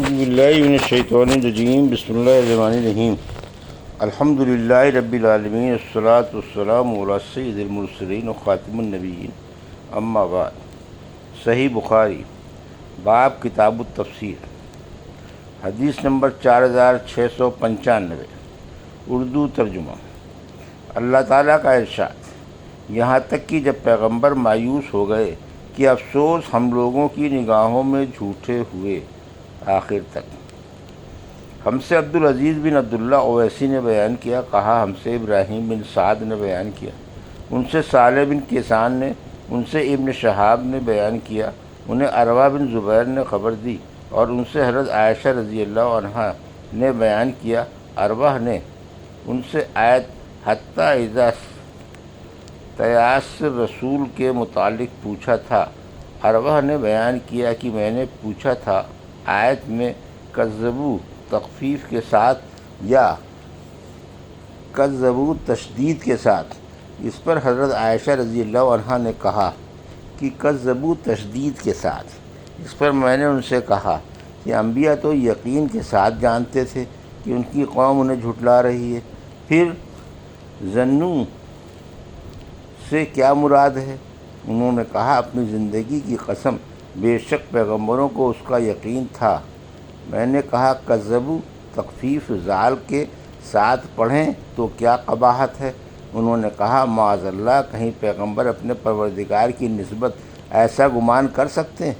اعوذ باللہ من الشیطان الرجیم بسم اللہ الرحمن الرحیم الحمد للہ رب العالمین والصلاة والسلام علی سید المرسلین وخاتم النبیین اما بعد۔ صحیح بخاری باب کتاب التفسیر، حدیث نمبر 4695، اردو ترجمہ۔ اللہ تعالیٰ کا ارشاد، یہاں تک کہ جب پیغمبر مایوس ہو گئے کہ افسوس ہم لوگوں کی نگاہوں میں جھوٹے ہوئے، آخر تک۔ ہم سے عبدالعزیز بن عبداللہ اویسی نے بیان کیا، کہا ہم سے ابراہیم بن سعد نے بیان کیا، ان سے صالح بن کیسان نے، ان سے ابن شہاب نے بیان کیا، انہیں عروہ بن زبیر نے خبر دی، اور ان سے حضرت عائشہ رضی اللہ عنہا نے بیان کیا۔ عروہ نے ان سے آیت حتیٰ اذا تیاس رسول کے متعلق پوچھا تھا۔ عروہ نے بیان کیا کہ میں نے پوچھا تھا، آیت میں کذبوا تخفیف کے ساتھ یا کذبوا تشدید کے ساتھ؟ اس پر حضرت عائشہ رضی اللہ عنہا نے کہا کہ کذبوا تشدید کے ساتھ۔ اس پر میں نے ان سے کہا کہ انبیاء تو یقین کے ساتھ جانتے تھے کہ ان کی قوم انہیں جھٹلا رہی ہے، پھر ظنوا سے کیا مراد ہے؟ انہوں نے کہا اپنی زندگی کی قسم، بے شک پیغمبروں کو اس کا یقین تھا۔ میں نے کہا کذبوا تخفیف ذال کے ساتھ پڑھیں تو کیا قباحت ہے؟ انہوں نے کہا معاذ اللہ، کہیں پیغمبر اپنے پروردگار کی نسبت ایسا گمان کر سکتے ہیں؟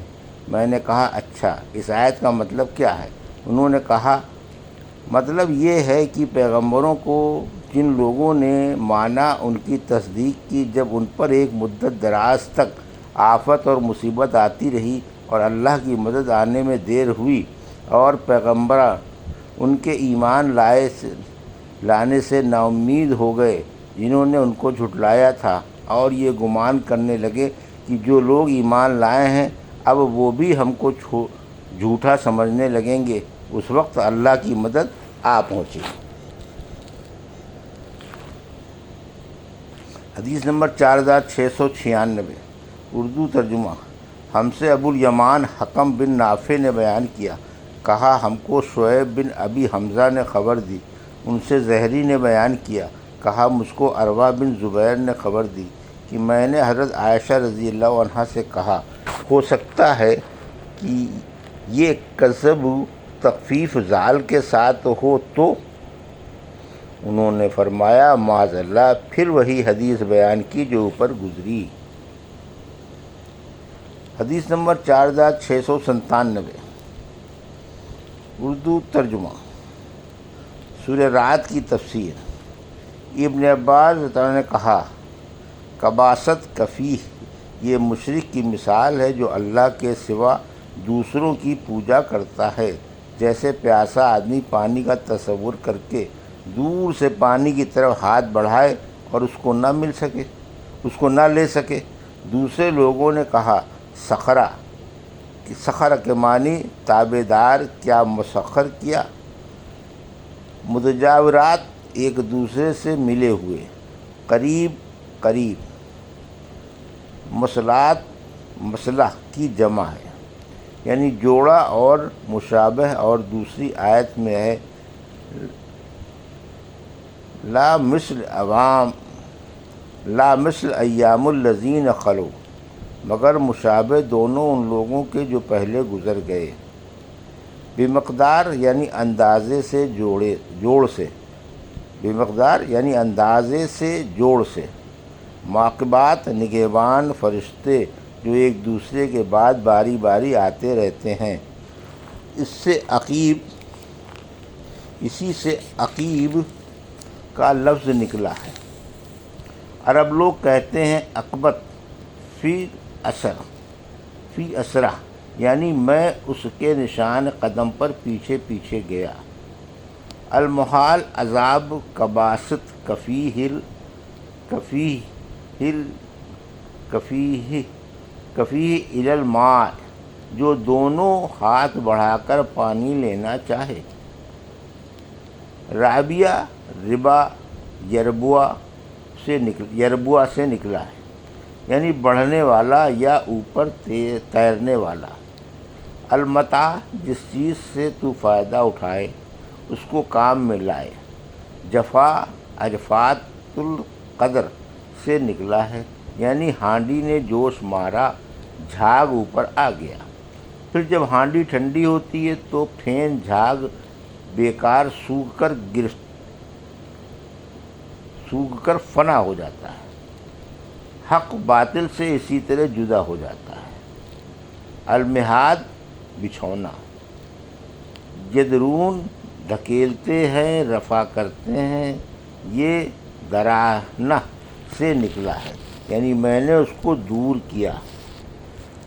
میں نے کہا اچھا، اس آیت کا مطلب کیا ہے؟ انہوں نے کہا مطلب یہ ہے کہ پیغمبروں کو جن لوگوں نے مانا ان کی تصدیق کی، جب ان پر ایک مدت دراز تک آفت اور مصیبت آتی رہی اور اللہ کی مدد آنے میں دیر ہوئی، اور پیغمبر ان کے ایمان لانے سے نا امید ہو گئے جنہوں نے ان کو جھٹلایا تھا، اور یہ گمان کرنے لگے کہ جو لوگ ایمان لائے ہیں اب وہ بھی ہم کو جھوٹا سمجھنے لگیں گے، اس وقت اللہ کی مدد آ پہنچی۔ حدیث نمبر 4696، اردو ترجمہ۔ ہم سے ابو الیمان حکم بن نافع نے بیان کیا، کہا ہم کو شعیب بن ابی حمزہ نے خبر دی، ان سے زہری نے بیان کیا، کہا مجھ کو عروہ بن زبیر نے خبر دی کہ میں نے حضرت عائشہ رضی اللہ عنہا سے کہا ہو سکتا ہے کہ یہ کذبوا تخفیف ذال کے ساتھ ہو تو؟ انہوں نے فرمایا معاذ اللہ، پھر وہی حدیث بیان کی جو اوپر گزری۔ حدیث نمبر 4697، اردو ترجمہ۔ سورہ رعد کی تفسیر۔ ابن عباس نے کہا کباست کفیح، یہ مشرک کی مثال ہے جو اللہ کے سوا دوسروں کی پوجا کرتا ہے، جیسے پیاسا آدمی پانی کا تصور کر کے دور سے پانی کی طرف ہاتھ بڑھائے اور اس کو نہ لے سکے۔ دوسرے لوگوں نے کہا سخرہ، کہ سخر کے معنی تابع دار، کیا مسخر کیا؟ متجاورات، ایک دوسرے سے ملے ہوئے، قریب، مسلات مسلح کی جمع ہے، یعنی جوڑا اور مشابہ۔ اور دوسری آیت میں ہے لا مثل ایام الذین خلو، مگر مشابہ دونوں ان لوگوں کے جو پہلے گزر گئے۔ بمقدار یعنی اندازے سے، جوڑ سے۔ معقبات، نگہبان فرشتے جو ایک دوسرے کے بعد باری باری آتے رہتے ہیں۔ اسی سے عقیب کا لفظ نکلا ہے۔ عرب لوگ کہتے ہیں عقبت فی اسرہ، یعنی میں اس کے نشان قدم پر پیچھے پیچھے گیا۔ المحال عذاب کباست کفیہ الی الماء، جو دونوں ہاتھ بڑھا کر پانی لینا چاہے۔ رابیہ ربا یربوا سے نکلا ہے، یعنی بڑھنے والا یا اوپر تیرنے والا۔ المتاع جس چیز سے تو فائدہ اٹھائے اس کو کام میں لائے۔ جفا اجفات القدر سے نکلا ہے، یعنی ہانڈی نے جوش مارا، جھاگ اوپر آ گیا۔ پھر جب ہانڈی ٹھنڈی ہوتی ہے تو پھین جھاگ بیکار سوکھ کر فنا ہو جاتا ہے۔ حق باطل سے اسی طرح جدا ہو جاتا ہے۔ المہاد بچھونا، یدرون دھکیلتے ہیں، رفع کرتے ہیں، یہ درانہ سے نکلا ہے، یعنی میں نے اس کو دور کیا،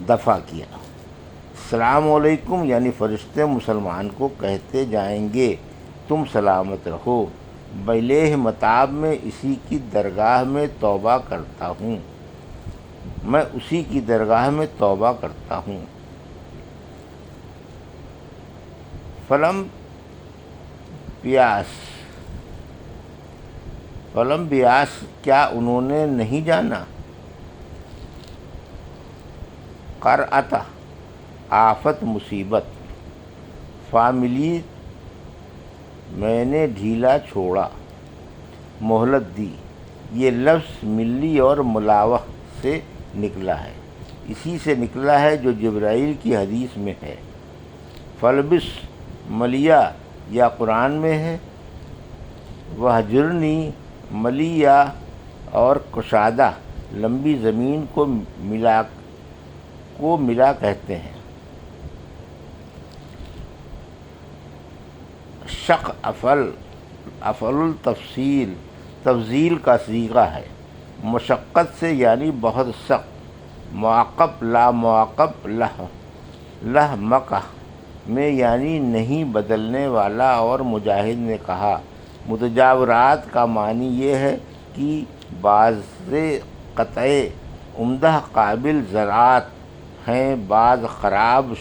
دفع کیا۔ السلام علیکم یعنی فرشتے مسلمان کو کہتے جائیں گے تم سلامت رہو، بلیہ متاب میں اسی کی درگاہ میں توبہ کرتا ہوں، میں اسی کی درگاہ میں توبہ کرتا ہوں۔ فلم بیاس کیا انہوں نے نہیں جانا؟ قرأت آفت مصیبت، فاملی میں نے ڈھیلا چھوڑا، مہلت دی، یہ لفظ ملی اور ملاوہ سے نکلا ہے، اسی سے نکلا ہے جو جبرائیل کی حدیث میں ہے۔ فلبس ملیہ یا قرآن میں ہے، وہجرنی ملیہ اور کشادہ لمبی زمین کو ملا کہتے ہیں۔ شق افل التفصیل تفضیل کا صیغہ ہے، مشقت سے یعنی بہت سخت۔ معقب لا معقب لہ مکہ میں یعنی نہیں بدلنے والا۔ اور مجاہد نے کہا متجاورات کا معنی یہ ہے کہ بعض قطع عمدہ قابل زراعت ہیں، بعض خراب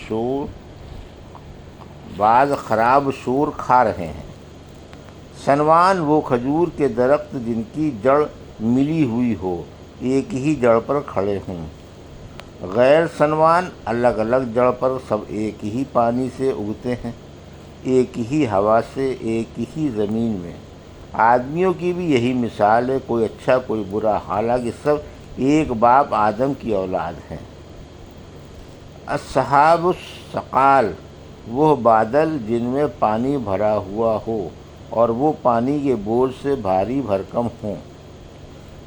شور کھا رہے ہیں۔ سنوان وہ کھجور کے درخت جن کی جڑ ملی ہوئی ہو، ایک ہی جڑ پر کھڑے ہوں۔ غیر سنوان الگ الگ جڑ پر سب ایک ہی پانی سے اگتے ہیں، ایک ہی ہوا سے، ایک ہی زمین میں۔ آدمیوں کی بھی یہی مثال ہے، کوئی اچھا کوئی برا، حالانکہ سب ایک باپ آدم کی اولاد ہیں۔ السحاب الثقال وہ بادل جن میں پانی بھرا ہوا ہو اور وہ پانی کے بوجھ سے بھاری بھرکم ہوں۔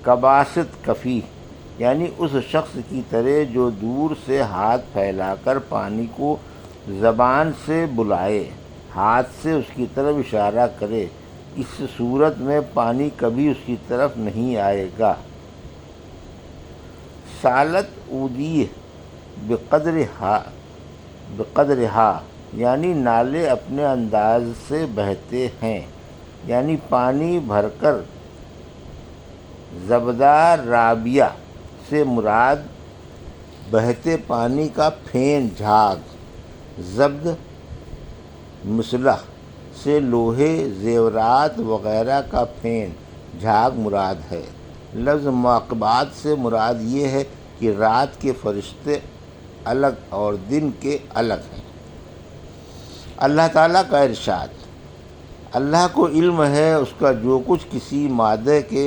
کباسط کفی یعنی اس شخص کی طرح جو دور سے ہاتھ پھیلا کر پانی کو زبان سے بلائے، ہاتھ سے اس کی طرف اشارہ کرے، اس صورت میں پانی کبھی اس کی طرف نہیں آئے گا۔ سالت اودیہ بقدرہا یعنی نالے اپنے انداز سے بہتے ہیں، یعنی پانی بھر کر۔ زبدہ رابیہ سے مراد بہتے پانی کا پھین جھاگ۔ زبد مسلح سے لوہے زیورات وغیرہ کا پھین جھاگ مراد ہے۔ لفظ معقبات سے مراد یہ ہے کہ رات کے فرشتے الگ اور دن کے الگ ہیں۔ اللہ تعالیٰ کا ارشاد، اللہ کو علم ہے اس کا جو کچھ کسی مادہ کے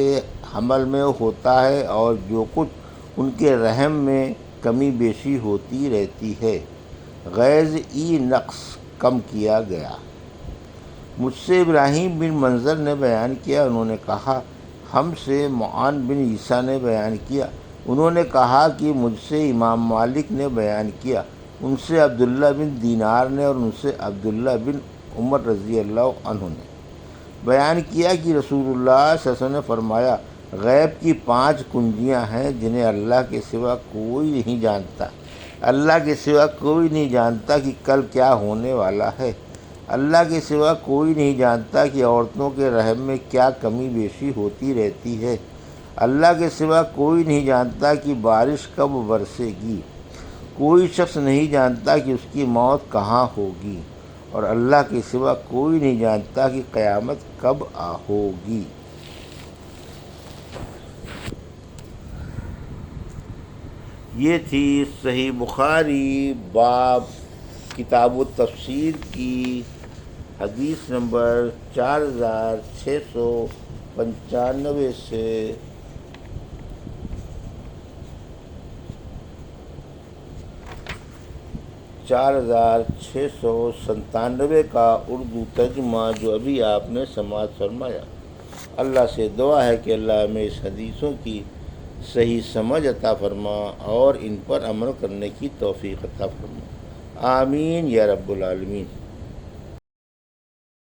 حمل میں ہوتا ہے اور جو کچھ ان کے رحم میں کمی بیشی ہوتی رہتی ہے۔ غیظ نقص کم کیا گیا۔ مجھ سے ابراہیم بن منظر نے بیان کیا، انہوں نے کہا ہم سے معان بن عیسیٰ نے بیان کیا، انہوں نے کہا کہ مجھ سے امام مالک نے بیان کیا، ان سے عبداللہ بن دینار نے اور ان سے عبداللہ بن عمر رضی اللہ عنہ نے بیان کیا کہ رسول اللہ صلی اللہ علیہ وسلم نے فرمایا، غیب کی 5 کنجیاں ہیں جنہیں اللہ کے سوا کوئی نہیں جانتا۔ اللہ کے سوا کوئی نہیں جانتا کہ کل کیا ہونے والا ہے۔ اللہ کے سوا کوئی نہیں جانتا کہ عورتوں کے رحم میں کیا کمی بیشی ہوتی رہتی ہے۔ اللہ کے سوا کوئی نہیں جانتا کہ بارش کب برسے گی۔ کوئی شخص نہیں جانتا کہ اس کی موت کہاں ہوگی، اور اللہ کے سوا کوئی نہیں جانتا کہ قیامت کب ہوگی۔ یہ تھی صحیح بخاری باب کتاب التفسیر کی حدیث نمبر 4695 سے 4697 کا اردو ترجمہ جو ابھی آپ نے سماعت فرمایا۔ اللہ سے دعا ہے کہ اللہ ہمیں اس حدیثوں کی صحیح سمجھ عطا فرما اور ان پر عمل کرنے کی توفیق عطا فرما۔ آمین یا رب العالمین۔